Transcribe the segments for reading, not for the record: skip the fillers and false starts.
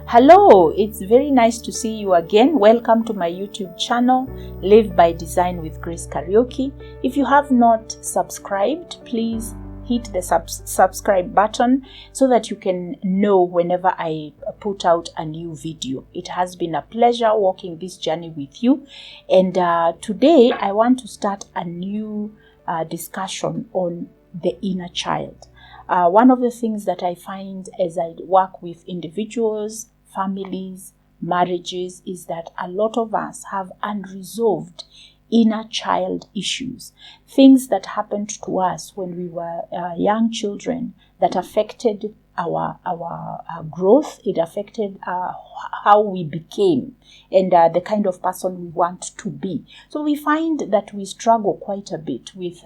Hello, it's very nice to see you again. Welcome to my YouTube channel, Live by Design with Grace Kariuki. If you have not subscribed, please hit the subscribe button so that you can know whenever I put out a new video. It has been a pleasure walking this journey with you. And today I want to start a new discussion on the inner child. One of the things that I find as I work with individuals, families, marriages, is that a lot of us have unresolved inner child issues, things that happened to us when we were young children that affected our growth. It affected how we became and the kind of person we want to be. So we find that we struggle quite a bit with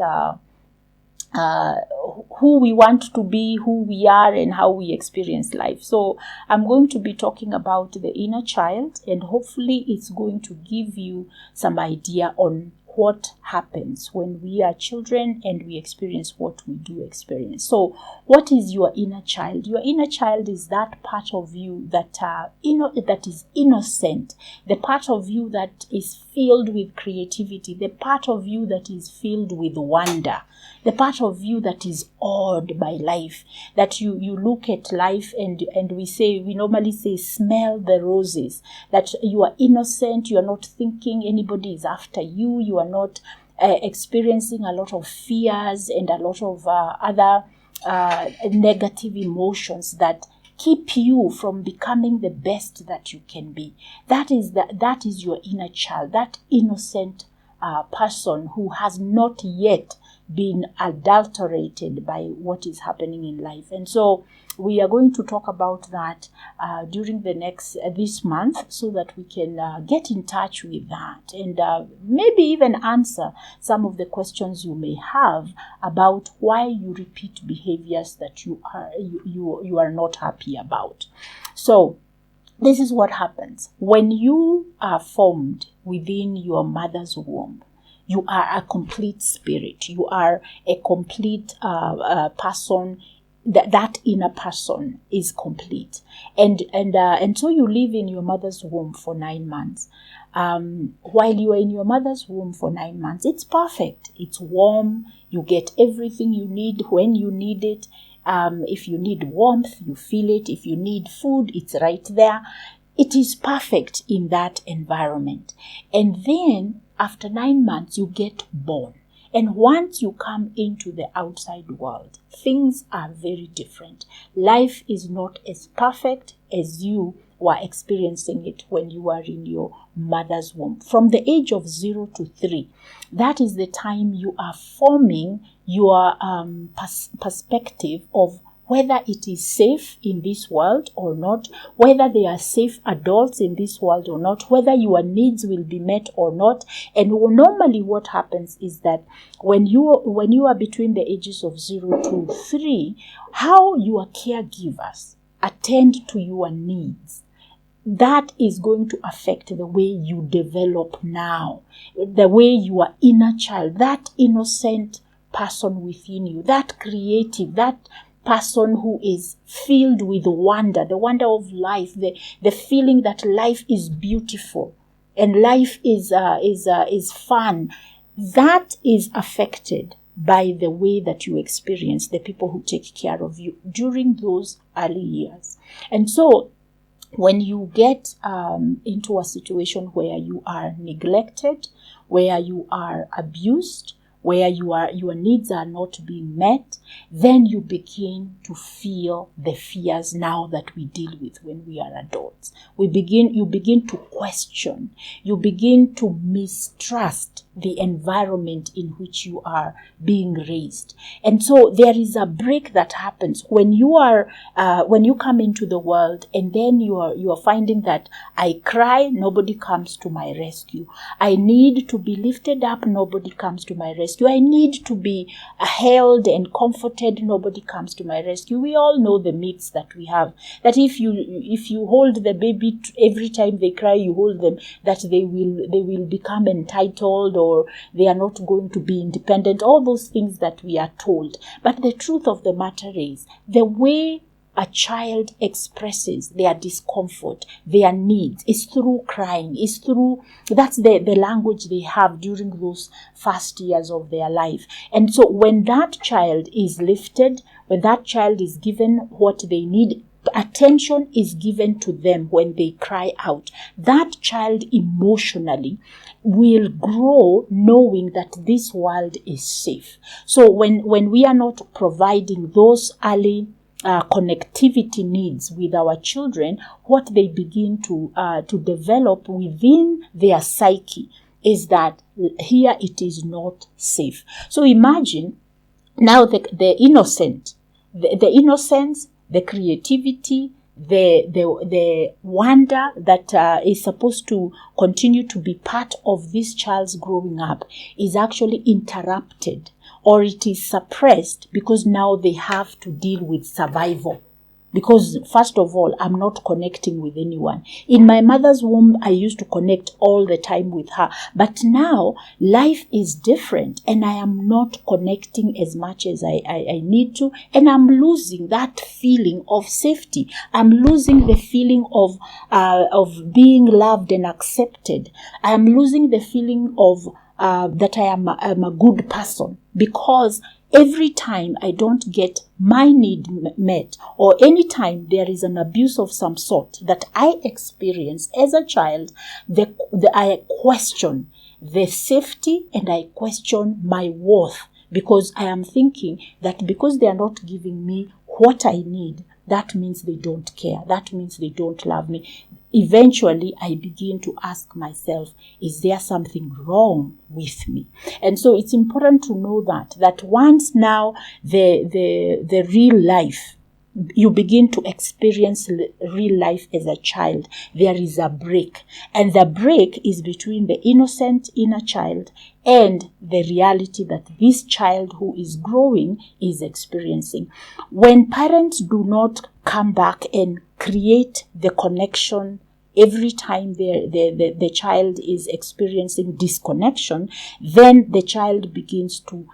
who we want to be, who we are, and how we experience life. So I'm going to be talking about the inner child, and hopefully it's going to give you some idea on what happens when we are children and we experience what we do experience. So what is your inner child? Your inner child is that part of you that that is innocent, the part of you that is filled with creativity, the part of you that is filled with wonder, the part of you that is awed by life, that you look at life and we normally say smell the roses, that you are innocent, you are not thinking anybody is after you, you are not experiencing a lot of fears and a lot of other negative emotions that keep you from becoming the best that you can be. That is your inner child, that innocent person who has not yet been adulterated by what is happening in life. And so we are going to talk about that during this month, so that we can get in touch with that and maybe even answer some of the questions you may have about why you repeat behaviors that you are not happy about. So this is what happens when you are formed within your mother's womb. You are a complete spirit. You are a complete person. That inner person is complete, and so you live in your mother's womb for 9 months. While you are in your mother's womb for 9 months, it's perfect. It's warm. You get everything you need when you need it. If you need warmth, you feel it. If you need food, it's right there. It is perfect in that environment. And then after 9 months, you get born. And once you come into the outside world, things are very different. Life is not as perfect as you were experiencing it when you were in your mother's womb. From the age of 0 to 3, that is the time you are forming your perspective of whether it is safe in this world or not, whether there are safe adults in this world or not, whether your needs will be met or not. And normally what happens is that when you are between the ages of 0 to 3, how your caregivers attend to your needs, that is going to affect the way you develop now, the way your inner child, that innocent person within you, that creative, that person who is filled with wonder, the wonder of life, the feeling that life is beautiful and life is fun, that is affected by the way that you experience the people who take care of you during those early years. And so when you get into a situation where you are neglected, where you are abused, where your needs are not being met, then you begin to feel the fears now that we deal with when we are adults. You begin to question, you begin to mistrust the environment in which you are being raised. And so there is a break that happens when you come into the world, and then you are finding that I cry, nobody comes to my rescue. I need to be lifted up, nobody comes to my rescue. I need to be held and comforted, nobody comes to my rescue. We all know the myths that we have, that if you hold the baby every time they cry, you hold them, that they will become entitled, or they are not going to be independent, all those things that we are told. But the truth of the matter is, the way a child expresses their discomfort, their needs, is through crying, that's the language they have during those first years of their life. And so when that child is lifted, when that child is given what they need, attention is given to them when they cry out, that child emotionally will grow knowing that this world is safe. So when we are not providing those early connectivity needs with our children, what they begin to develop within their psyche is that here it is not safe. So imagine now the innocence, the creativity, the wonder that is supposed to continue to be part of this child's growing up is actually interrupted, or it is suppressed because now they have to deal with survival. Because first of all, I'm not connecting with anyone. In my mother's womb, I used to connect all the time with her. But now, life is different and I am not connecting as much as I need to. And I'm losing that feeling of safety. I'm losing the feeling of being loved and accepted. I'm losing the feeling of that I am a good person, because every time I don't get my need met, or any time there is an abuse of some sort that I experience as a child, I question the safety and I question my worth, because I am thinking that because they are not giving me what I need, that means they don't care. That means they don't love me. Eventually, I begin to ask myself, is there something wrong with me? And so it's important to know that once now the real life, you begin to experience real life as a child, there is a break. And the break is between the innocent inner child and the reality that this child who is growing is experiencing. When parents do not come back and create the connection every time the child is experiencing disconnection, then the child begins to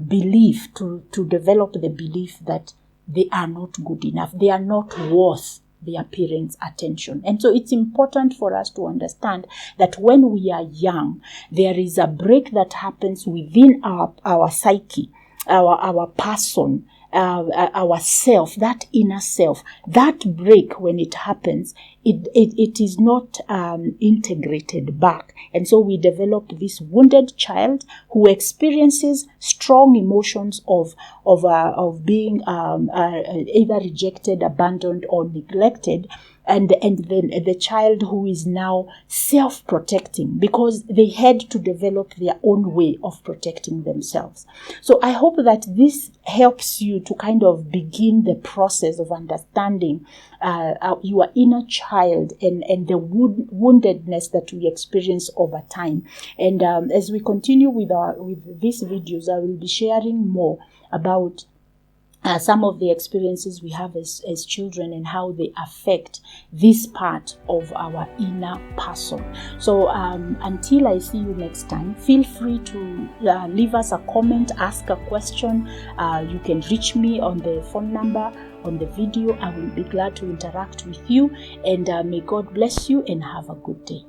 believe, to develop the belief that they are not good enough. They are not worth their parents' attention. And so it's important for us to understand that when we are young, there is a break that happens within our psyche, our person, our self, that inner self. That break, when it happens, it is not integrated back. And so we develop this wounded child who experiences strong emotions of being either rejected, abandoned, or neglected. And then the child who is now self-protecting, because they had to develop their own way of protecting themselves. So I hope that this helps you to kind of begin the process of understanding your inner child and the woundedness that we experience over time. And as we continue with these videos, I will be sharing more about some of the experiences we have as children and how they affect this part of our inner person. So until I see you next time, feel free to leave us a comment, ask a question. You can reach me on the phone number on the video. I will be glad to interact with you, and may God bless you and have a good day.